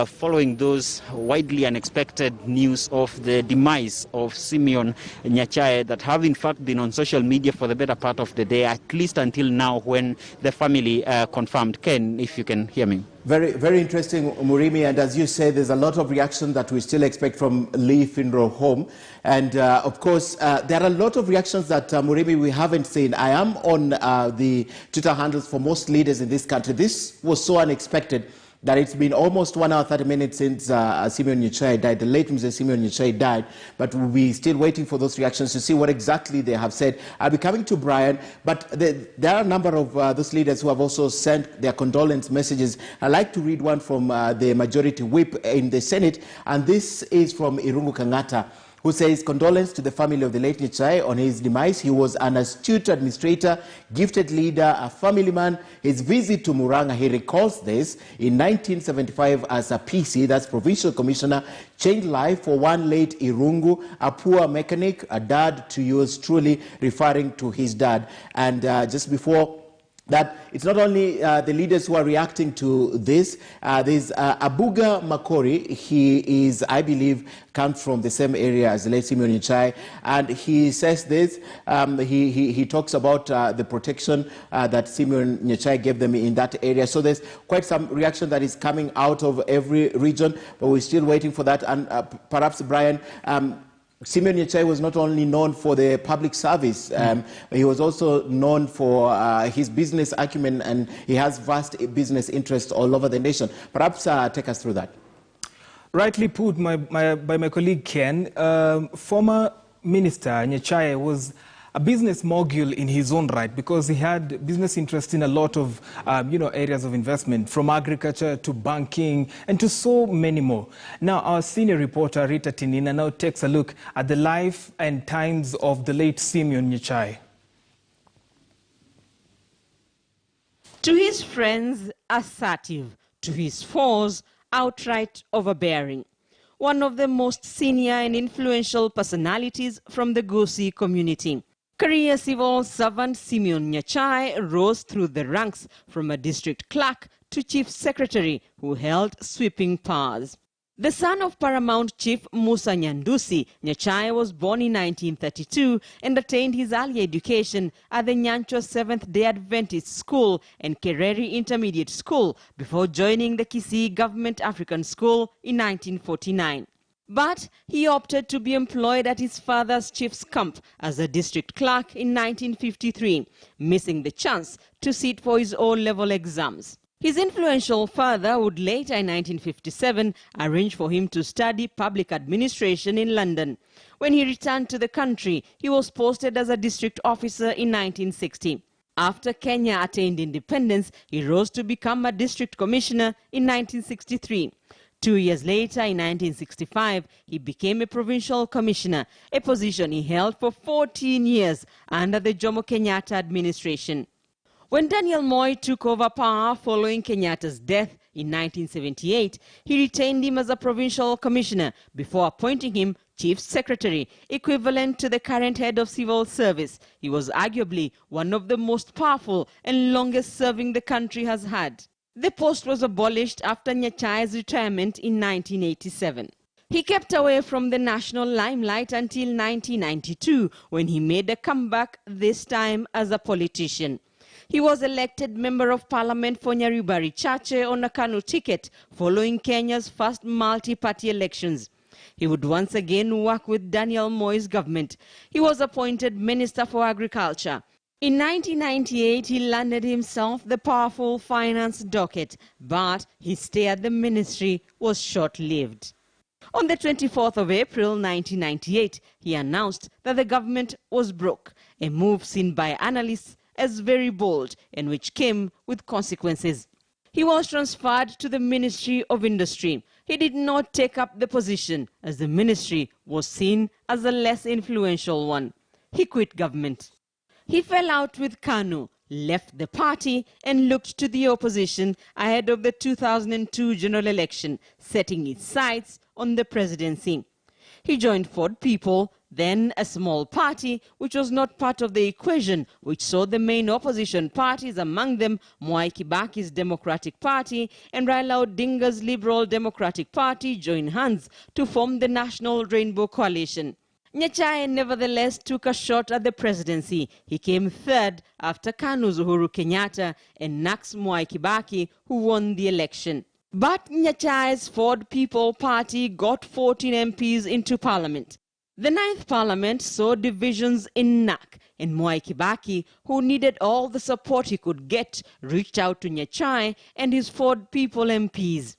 Speaker 4: following those widely unexpected news of the demise of Simeon Nyachae that have in fact been on social media for the better part of the day, at least until now when the family confirmed. Ken, if you can hear me.
Speaker 7: Very, very interesting, Murimi, and as you say, there's a lot of reaction that we still expect from Lee Funeral Home. And of course, there are a lot of reactions that, Murimi, we haven't seen. I am on the Twitter handles for most leaders in this country. This was so unexpected that it's been almost 1 hour 30 minutes since Simeon Nyachae died, the late Mr. Simeon Nyachae died, but we're still waiting for those reactions to see what exactly they have said. I'll be coming to Brian, but there are a number of those leaders who have also sent their condolence messages. I'd like to read one from the majority whip in the Senate, and this is from Irungu Kangata, who says, condolence to the family of the late Nyachae on his demise. He was an astute administrator, gifted leader, a family man. His visit to Murang'a, he recalls this, in 1975 as a PC, that's Provincial Commissioner, changed life for one late Irungu, a poor mechanic, a dad to yours truly, referring to his dad. And just before that, it's not only the leaders who are reacting to this. There's Abuga Makori. He is, I believe, comes from the same area as the late Simeon Nyachae, and he says this. He talks about the protection that Simeon Nyachae gave them in that area. So there's quite some reaction that is coming out of every region, but we're still waiting for that. And perhaps, Brian, Simeon Nyachae was not only known for the public service, he was also known for his business acumen, and he has vast business interests all over the nation. Perhaps take us through that.
Speaker 8: Rightly put by my colleague Ken, former Minister Nyachae was a business mogul in his own right, because he had business interest in a lot of areas of investment, from agriculture to banking and to so many more. Now, our senior reporter Rita Tinina now takes a look at the life and times of the late Simeon Nyachae.
Speaker 9: To his friends, assertive. To his foes, outright overbearing. One of the most senior and influential personalities from the Gusii community. Career civil servant Simeon Nyachae rose through the ranks from a district clerk to chief secretary, who held sweeping powers. The son of Paramount Chief Musa Nyandusi, Nyachae was born in 1932 and attained his early education at the Nyanchwa Seventh-day Adventist School and Kereri Intermediate School before joining the Kisii Government African School in 1949. But he opted to be employed at his father's chief's camp as a district clerk in 1953, missing the chance to sit for his O-level exams. His influential father would later in 1957 arrange for him to study public administration in London. When he returned to the country, he was posted as a district officer in 1960. After Kenya attained independence, he rose to become a district commissioner in 1963. 2 years later, in 1965, he became a provincial commissioner, a position he held for 14 years under the Jomo Kenyatta administration. When Daniel Moi took over power following Kenyatta's death in 1978, he retained him as a provincial commissioner before appointing him chief secretary, equivalent to the current head of civil service. He was arguably one of the most powerful and longest serving the country has had. The post was abolished after Nyachae's retirement in 1987. He kept away from the national limelight until 1992, when he made a comeback, this time as a politician. He was elected Member of Parliament for Nyaribari Chache on a Kanu ticket following Kenya's first multi-party elections. He would once again work with Daniel Moi's government. He was appointed Minister for Agriculture. In 1998, he landed himself the powerful finance docket, but his stay at the ministry was short-lived. On the 24th of April 1998, he announced that the government was broke, a move seen by analysts as very bold and which came with consequences. He was transferred to the Ministry of Industry. He did not take up the position as the ministry was seen as a less influential one. He quit government. He fell out with KANU, left the party and looked to the opposition ahead of the 2002 general election, setting his sights on the presidency. He joined Ford People, then a small party which was not part of the equation, which saw the main opposition parties, among them Mwai Kibaki's Democratic Party and Raila Odinga's Liberal Democratic Party, join hands to form the National Rainbow Coalition. Nyachae nevertheless took a shot at the presidency. He came third after KANU's Uhuru Kenyatta and NAC's Mwai Kibaki, who won the election. But Nyachae's Ford People Party got 14 MPs into parliament. The 9th Parliament saw divisions in NAC, and Mwai Kibaki, who needed all the support he could get, reached out to Nyachae and his Ford People MPs.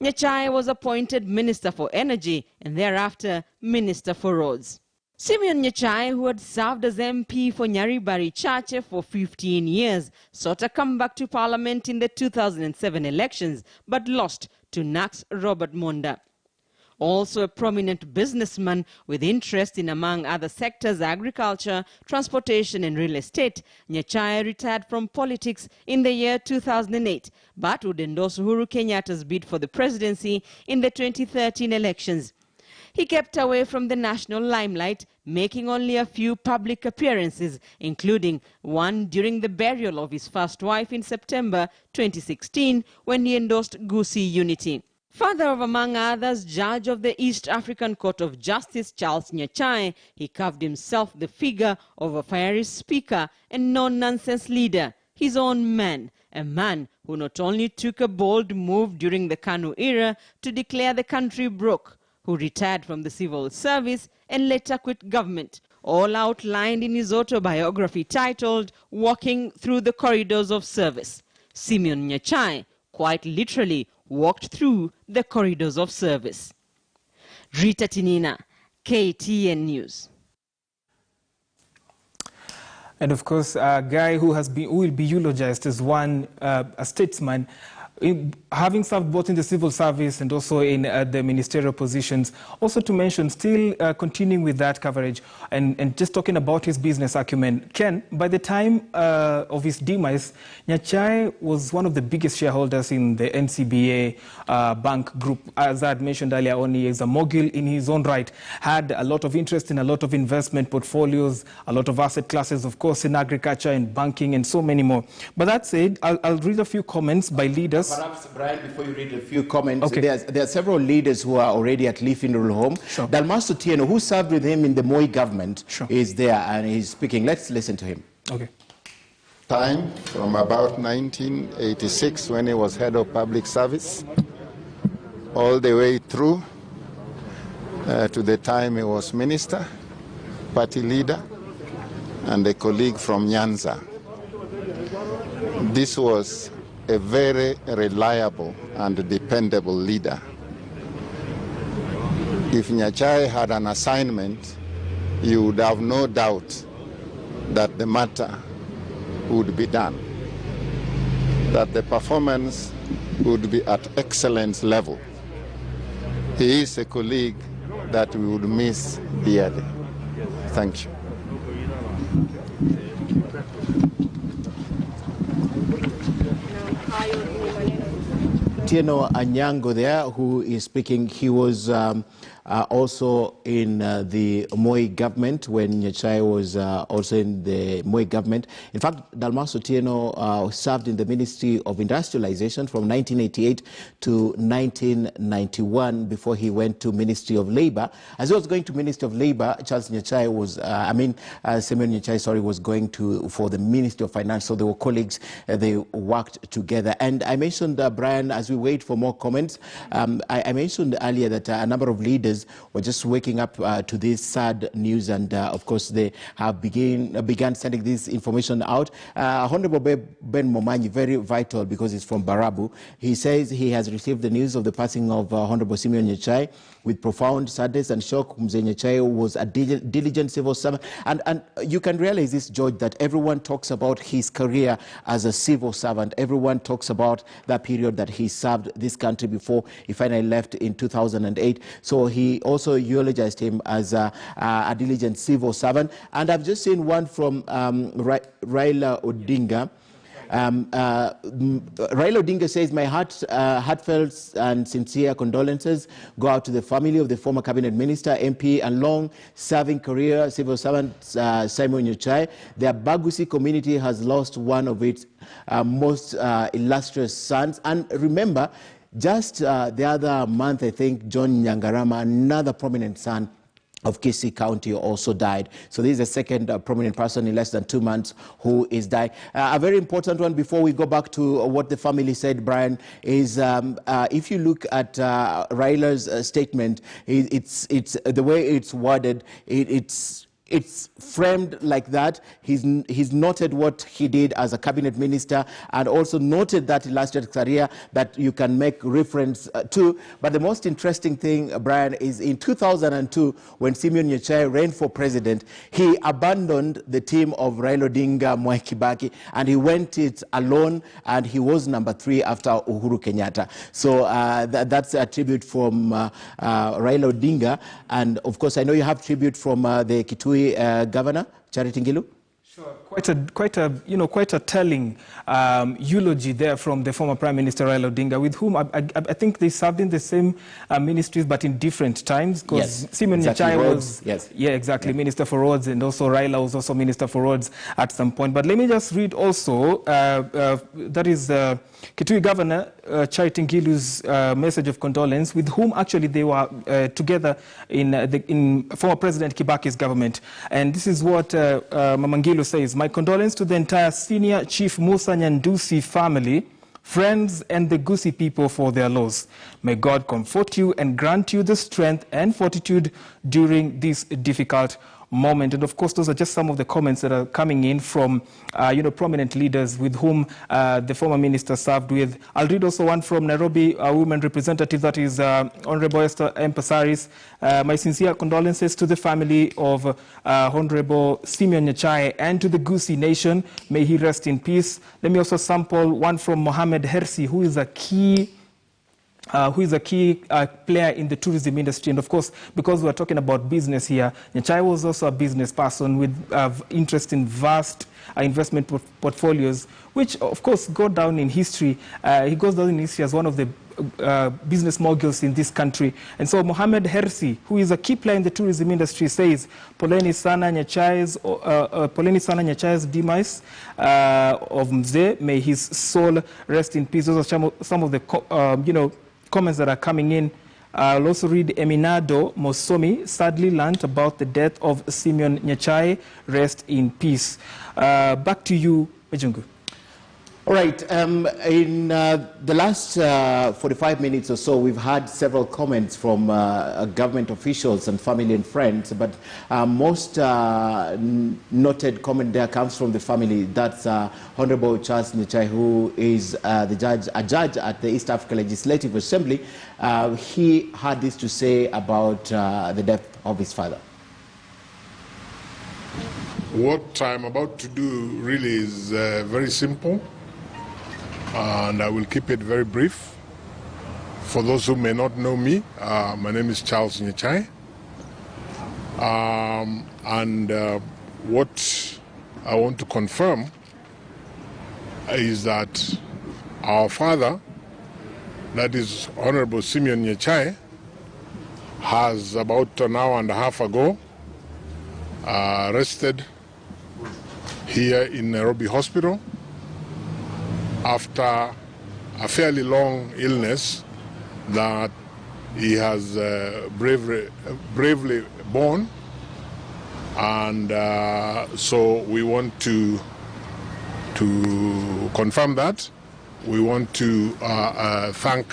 Speaker 9: Nyachae was appointed Minister for Energy and thereafter Minister for Roads. Simeon Nyachae, who had served as MP for Nyaribari Chache for 15 years, sought a comeback to Parliament in the 2007 elections, but lost to NAC's Robert Monda. Also a prominent businessman with interest in, among other sectors, agriculture, transportation and real estate, Nyachae retired from politics in the year 2008, but would endorse Uhuru Kenyatta's bid for the presidency in the 2013 elections. He kept away from the national limelight, making only a few public appearances, including one during the burial of his first wife in September 2016, when he endorsed Gusii Unity. Father of, among others, Judge of the East African Court of Justice Charles Nyachae, he carved himself the figure of a fiery speaker and no-nonsense leader, his own man, a man who not only took a bold move during the KANU era to declare the country broke, who retired from the civil service and later quit government, all outlined in his autobiography titled Walking Through the Corridors of Service. Simeon Nyachae quite literally walked through the corridors of service. Rita Tinina, KTN News.
Speaker 8: And of course, a guy who will be eulogized as a statesman, having served both in the civil service and also in the ministerial positions. Also to mention, still continuing with that coverage and just talking about his business acumen. Ken, by the time of his demise, Nyachae was one of the biggest shareholders in the NCBA bank group. As I had mentioned earlier on, he is a mogul in his own right, had a lot of interest in a lot of investment portfolios, a lot of asset classes, of course, in agriculture and banking and so many more. But that said, I'll read a few comments by leaders.
Speaker 7: Perhaps, Brian, before you read a few comments,
Speaker 8: okay.
Speaker 7: There are several leaders who are already at Lee Funeral Home.
Speaker 8: Sure.
Speaker 7: Dalmas Otieno, who served with him in the Moi government,
Speaker 8: sure,
Speaker 7: is there and he's speaking. Let's listen to him.
Speaker 8: Okay.
Speaker 10: Time from about 1986, when he was head of public service, all the way through to the time he was minister, party leader, and a colleague from Nyanza. This was a very reliable and dependable leader. If Nyachae had an assignment, you would have no doubt that the matter would be done, that the performance would be at excellence level. He is a colleague that we would miss dearly. Thank you.
Speaker 7: Tieno Anyango there, who is speaking. He was also in the Moi government when Nyachae was also in the Moi government. In fact, Dalmas Otieno served in the Ministry of Industrialization from 1988 to 1991 before he went to Ministry of Labor. As he was going to Ministry of Labor, Charles Nyachae was, Simeon Nyachae, sorry, was going for the Ministry of Finance. So they were colleagues, they worked together. And I mentioned, Brian, as we wait for more comments, I mentioned earlier that a number of leaders were just waking up to this sad news, and of course they have began sending this information out. Honorable Ben Momanyi, very vital because he's from Barabu. He says he has received the news of the passing of Honorable Simeon Nyachae with profound sadness and shock. Mzee Nyachae was a diligent civil servant, and you can realize this, George, that everyone talks about his career as a civil servant. Everyone talks about that period that he served this country before he finally left in 2008. So he also eulogized him as a diligent civil servant. And I've just seen one from Raila Odinga. Raila Odinga says, my heartfelt and sincere condolences go out to the family of the former cabinet minister, MP, and long-serving career civil servant Simeon Nyachae. The Bagusi community has lost one of its most illustrious sons. And remember, just the other month, I think, John Nyangarama, another prominent son, of Kisii County also died. So this is the second prominent person in less than 2 months who is dying. A very important one before we go back to what the family said, Brian, is if you look at Raila's statement, it's the way it's worded, it's framed like that. He's noted what he did as a cabinet minister and also noted that illustrious career that you can make reference to. But the most interesting thing, Brian, is in 2002, when Simeon Nyachae ran for president, he abandoned the team of Raila Odinga, Mwai Kibaki, and he went it alone, and he was number 3 after Uhuru Kenyatta. So that's a tribute from Raila Odinga. And of course, I know you have tribute from the Kitui Governor, Charity Ngilu.
Speaker 8: Sure, quite a telling eulogy there from the former Prime Minister Raila Odinga, with whom I think they served in the same ministries but in different times. Because
Speaker 7: Yes,
Speaker 8: Simeon Nyachae was, Minister for Roads, and also Raila was also Minister for Roads at some point. But let me just read also, that is Kitui Governor Charity Ngilu's message of condolence, with whom actually they were together in former President Kibaki's government. And this is what Mama Ngilu says: "My condolence to the entire senior Chief Musa Nyandusi family, friends, and the Gusii people for their loss. May God comfort you and grant you the strength and fortitude during this difficult moment." And of course, those are just some of the comments that are coming in from prominent leaders with whom the former minister served with. I'll read also one from Nairobi, a women representative, that is Honorable Esther Empasaris. "My sincere condolences to the family of Honorable Simeon Nyachae and to the Gusii nation. May he rest in peace." Let me also sample one from Mohamed Hersi, who is a key player in the tourism industry. And of course, because we're talking about business here, Nyachae was also a business person with interest in vast investment portfolios, which of course go down in history. He goes down in history as one of the business moguls in this country. And so Mohamed Hersi, who is a key player in the tourism industry, says, "Poleni sana Nyachae's demise of Mzee. May his soul rest in peace." Those are some of the comments that are coming in. I'll also read Eminado Mosomi, "Sadly learned about the death of Simeon Nyachae. Rest in peace." Back to you, Ejungu.
Speaker 7: All right, in the last 45 minutes or so, we've had several comments from government officials and family and friends, but most noted comment there comes from the family. That's Honorable Charles Nyachae, who is a judge at the East Africa Legislative Assembly. He had this to say about the death of his father.
Speaker 5: What I'm about to do really is very simple, and I will keep it very brief. For those who may not know me, my name is Charles Nyachae. What I want to confirm is that our father, that is Honorable Simeon Nyachae, has about an hour and a half ago rested here in Nairobi Hospital after a fairly long illness that he has bravely borne. And so we want to confirm that. We want to thank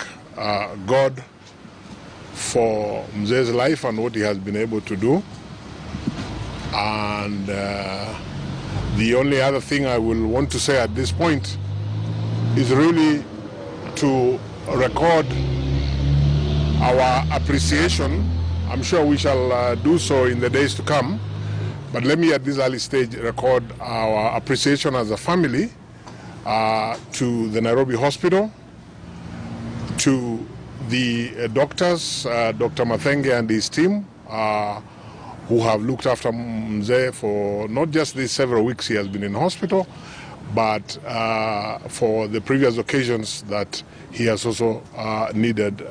Speaker 5: God for Mzee's life and what he has been able to do. And the only other thing I will want to say at this point is really to record our appreciation. I'm sure we shall do so in the days to come. But let me at this early stage record our appreciation as a family to the Nairobi Hospital, to the doctors, Dr. Mathenge and his team, who have looked after Mzee for not just these several weeks he has been in hospital, but for the previous occasions that he has also needed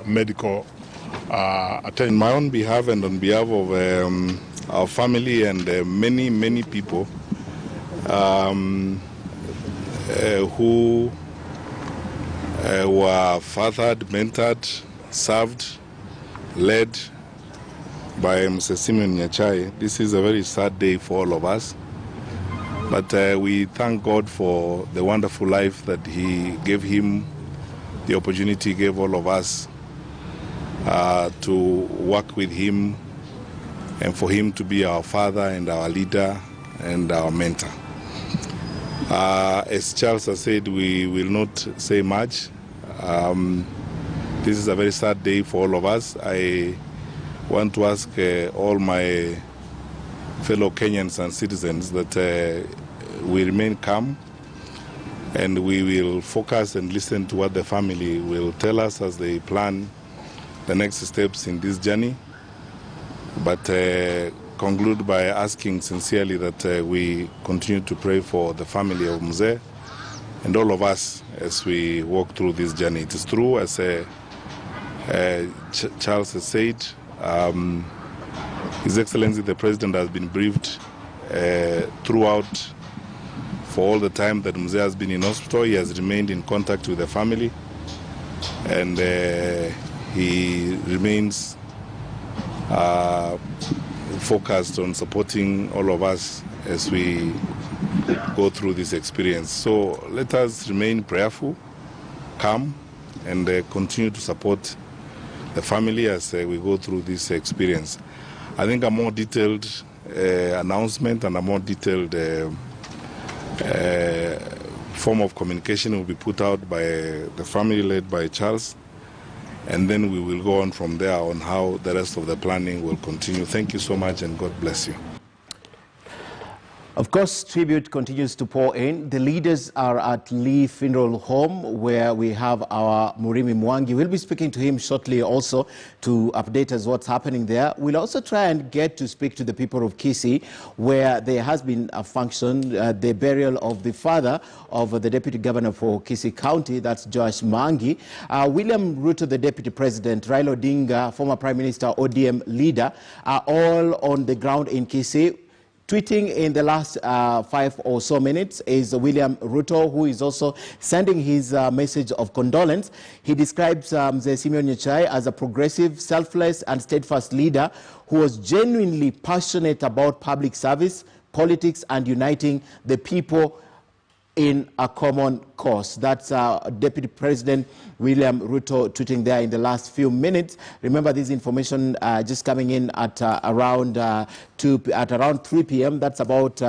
Speaker 5: medical attention.
Speaker 6: On my own behalf and on behalf of our family and many people who were fathered, mentored, served, led by Mr. Simeon Nyachae. This is a very sad day for all of us. But we thank God for the wonderful life that He gave him, the opportunity He gave all of us to work with Him and for Him to be our father and our leader and our mentor. As Charles has said, we will not say much. This is a very sad day for all of us. I want to ask all my fellow Kenyans and citizens that we remain calm and we will focus and listen to what the family will tell us as they plan the next steps in this journey. But conclude by asking sincerely that we continue to pray for the family of Mzee and all of us as we walk through this journey. It is true, as Charles has said, His Excellency the President has been briefed throughout for all the time that Mzee has been in hospital. He has remained in contact with the family and he remains focused on supporting all of us as we go through this experience. So let us remain prayerful, calm, and continue to support the family as we go through this experience. I think a more detailed announcement and a more detailed form of communication will be put out by the family led by Charles, and then we will go on from there on how the rest of the planning will continue. Thank you so much and God bless you.
Speaker 7: Of course, tribute continues to pour in. The leaders are at Lee Funeral Home, where we have our Murimi Mwangi. We'll be speaking to him shortly also to update us what's happening there. We'll also try and get to speak to the people of Kisii, where there has been a function, the burial of the father of the Deputy Governor for Kisii County, that's Joash Mangi. William Ruto, the Deputy President, Raila Odinga, former Prime Minister, ODM leader, are all on the ground in Kisii. Tweeting in the last 5 or so minutes is William Ruto, who is also sending his message of condolence. He describes Simeon Nyachae as a progressive, selfless and steadfast leader who was genuinely passionate about public service, politics and uniting the people in a common cause. That's Deputy President William Ruto tweeting there in the last few minutes. Remember, this information just coming in at around 3 p.m. That's about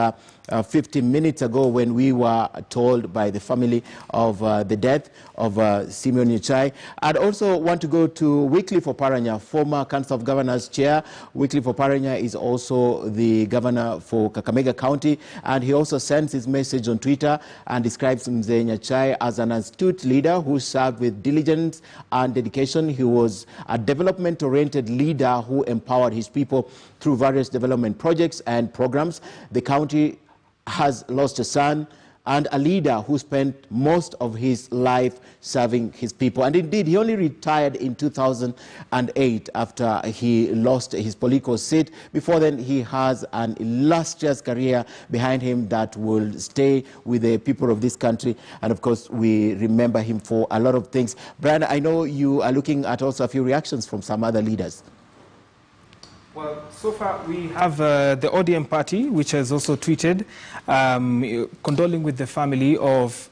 Speaker 7: 15 minutes ago when we were told by the family of the death of Simeon Nyachae. I'd also want to go to Wycliffe Oparanya, former Council of Governors Chair. Wycliffe Oparanya is also the governor for Kakamega County, and he also sends his message on Twitter and describes Mzee Nyachae as an astute leader who served with diligence and dedication. He was a development-oriented leader who empowered his people through various development projects and programs. The county has lost a son and a leader who spent most of his life serving his people. And indeed, he only retired in 2008 after he lost his political seat. Before then, he has an illustrious career behind him that will stay with the people of this country. And of course, we remember him for a lot of things. Brian, I know you are looking at also a few reactions from some other leaders.
Speaker 8: Well, so far we have the ODM party, which has also tweeted condoling with the family of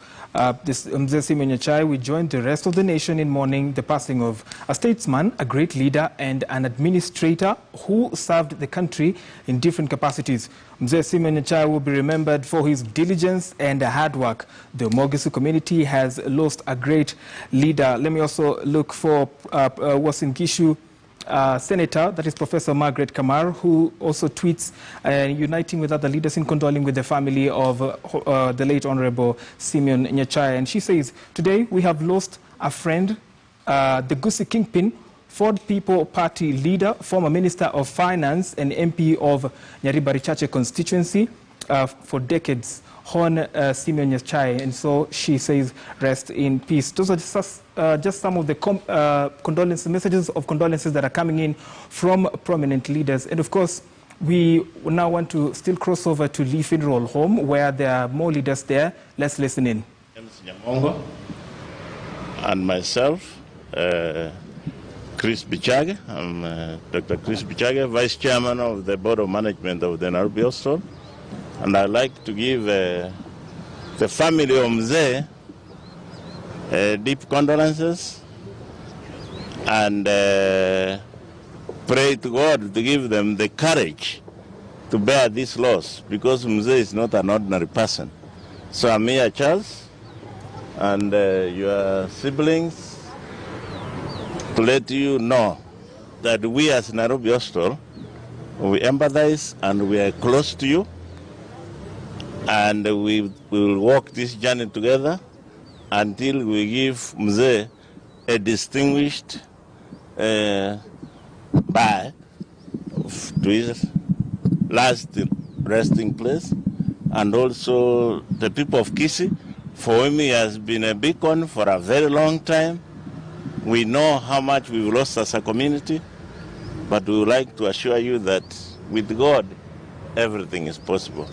Speaker 8: this Mzee Simeon Nyachae. We joined the rest of the nation in mourning the passing of a statesman, a great leader, and an administrator who served the country in different capacities. Mzee Simeon Nyachae will be remembered for his diligence and hard work. The Mogisu community has lost a great leader. Let me also look for Uasin Gishu Senator, that is Professor Margaret Kamar, who also tweets uniting with other leaders in condoling with the family of the late Honorable Simeon Nyachae. And she says, today we have lost a friend, the Gusii Kingpin, Ford People Party leader, former Minister of Finance and MP of Nyaribari constituency for decades, Hon Simeon Nyachae. And so she says, rest in peace. Those are just some of the condolence messages of condolences that are coming in from prominent leaders. And of course, we now want to still cross over to Lee Funeral Home, where there are more leaders there. Let's listen in.
Speaker 11: James Nyamongo and myself Chris Bichage. I'm Dr. Chris Bichage, Vice Chairman of the Board of Management of the Nairobi Hospital. And I'd like to give the family of Mzee deep condolences and pray to God to give them the courage to bear this loss, because Mzee is not an ordinary person. So I'm here, Charles, and your siblings, to let you know that we as Nairobi Hospital, we empathize and we are close to you, and we will walk this journey together until we give Mzee a distinguished bye to his last resting place. And also the people of Kisii, for whom he has been a beacon for a very long time. We know how much we've lost as a community, but we would like to assure you that with God, everything is possible.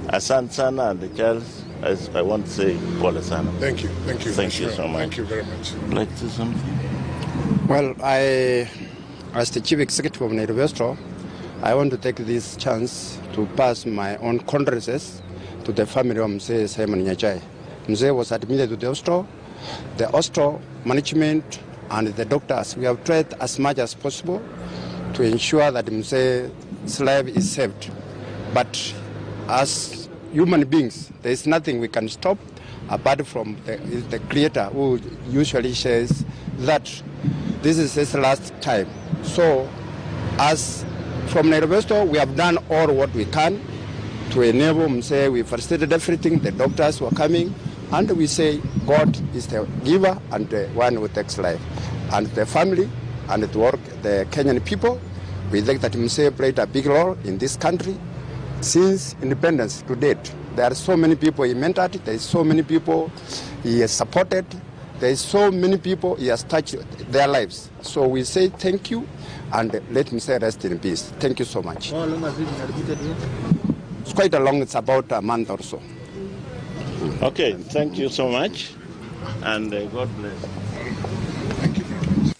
Speaker 11: Asante sana, and Charles, as I want to say, pole sana.
Speaker 5: Thank you. Thank you.
Speaker 11: Thank you so much.
Speaker 5: Thank you very much.
Speaker 11: Would like to say something?
Speaker 12: Well, as the Chief Executive of Nairobi Hospital, I want to take this chance to pass my own condolences to the family of Mzee Simeon Nyachae. Mzee was admitted to the hospital. The hospital management and the doctors, we have tried as much as possible to ensure that Mzee's life is saved. But as human beings, there is nothing we can stop apart from the Creator, who usually says that this is his last time. So, as from Nairobi Hospital, we have done all what we can to enable Mzee. We frustrated everything. The doctors were coming, and we say God is the giver and the one who takes life. And the family and the Kenyan people, we think that Mzee played a big role in this country since independence to date. There are so many people he mentored, there is so many people he has supported, there is so many people he has touched their lives. So we say thank you, and let Mzee rest in peace. Thank you so much.
Speaker 7: How long has it been admitted here?
Speaker 12: It's quite a long, it's about a month or so.
Speaker 11: Okay, thank you so much, and God bless.
Speaker 5: Thank you very much.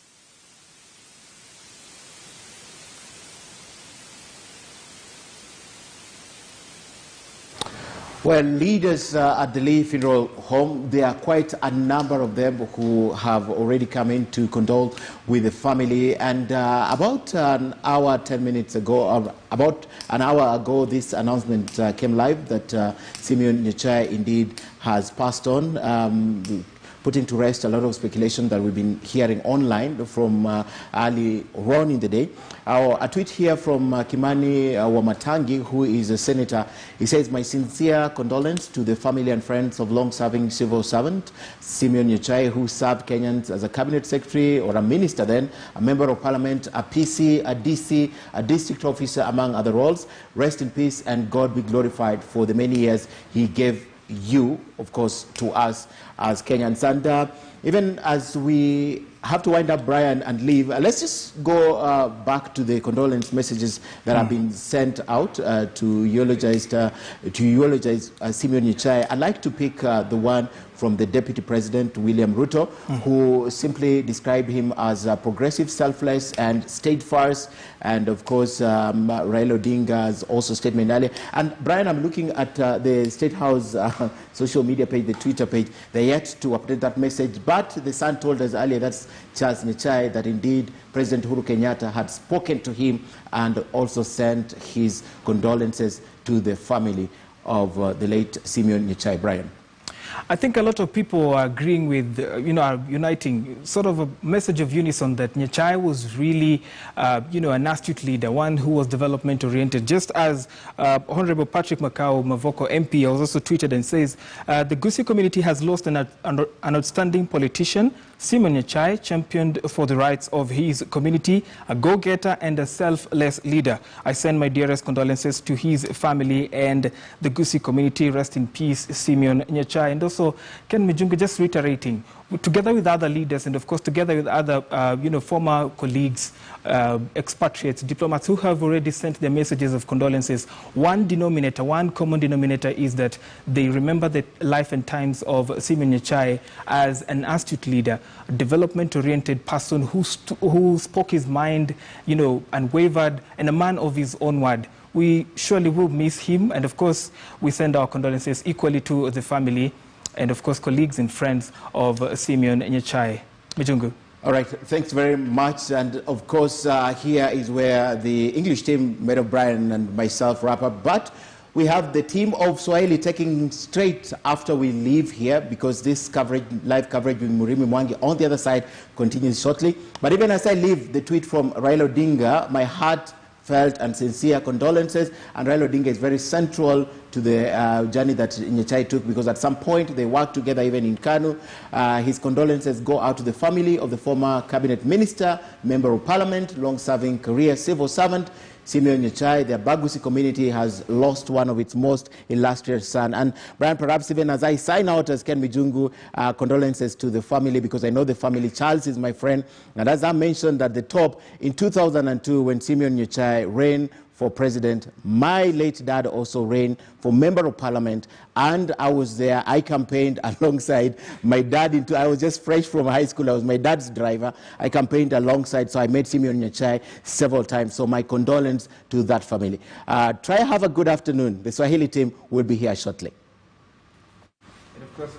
Speaker 7: Well, leaders at the Lee Funeral Home, there are quite a number of them who have already come in to condole with the family. And about an hour, 10 minutes ago, about an hour ago, this announcement came live that Simeon Nyachae indeed has passed on, putting to rest a lot of speculation that we've been hearing online from early on in the day. A tweet here from Kimani Wamatangi, who is a senator. He says, "My sincere condolence to the family and friends of long-serving civil servant Simeon Nyachae, who served Kenyans as a cabinet secretary or a minister then, a member of parliament, a PC, a DC, a district officer, among other roles. Rest in peace, and God be glorified for the many years he gave you, of course, to us as Kenyans." And even as we have to wind up, Brian, and leave, let's just go back to the condolence messages that have been sent out to eulogize Simeon Nyachae. I'd like to pick the one from the Deputy President, William Ruto, who simply described him as progressive, selfless, and steadfast. And of course, Raila Odinga's also statement earlier. And Brian, I'm looking at the State House social media page, the Twitter page. They're yet to update that message. But the Sun told us earlier, that's Charles Nyachae, that indeed President Uhuru Kenyatta had spoken to him and also sent his condolences to the family of the late Simeon Nyachae. Brian.
Speaker 8: I think a lot of people are agreeing with, are uniting, sort of a message of unison that Nyachae was really, an astute leader, one who was development-oriented. Just as Honorable Patrick Makau Mavoko MP also tweeted and says, the Gusii community has lost an outstanding politician. Simeon Nyachae championed for the rights of his community, a go-getter and a selfless leader. I send my dearest condolences to his family and the Gusii community. Rest in peace, Simeon Nyachae. And also, Ken Mijungu, just reiterating, together with other leaders and, of course, together with other, former colleagues, expatriates, diplomats who have already sent their messages of condolences, one common denominator is that they remember the life and times of Simeon Nyachae as an astute leader, a development-oriented person who spoke his mind, and wavered, and a man of his own word. We surely will miss him, and of course, we send our condolences equally to the family and, of course, colleagues and friends of Simeon Nyachae. Mijungu.
Speaker 7: All right, thanks very much. And of course, here is where the English team, Mary O'Brien and myself, wrap up. But we have the team of Swahili taking straight after we leave here, because this coverage, live coverage with Murimi Mwangi on the other side continues shortly. But even as I leave, the tweet from Raila Odinga, my heart felt and sincere condolences, and Raila Odinga is very central to the journey that Nyachae took, because at some point they worked together even in Kanu. His condolences go out to the family of the former cabinet minister, member of parliament, long-serving career civil servant, Simeon Nyachae. The Bagusi community has lost one of its most illustrious sons. And Brian, perhaps even as I sign out as Ken Mijungu, condolences to the family, because I know the family. Charles is my friend. And as I mentioned at the top, in 2002, when Simeon Nyachae ran for president, my late dad also ran for member of parliament, and I was there. I campaigned alongside my dad. I was just fresh from high school. I was my dad's driver. I campaigned alongside, so I met Simeon Nyachae several times. So my condolence to that family. Try have a good afternoon. The Swahili team will be here shortly.
Speaker 8: And of course,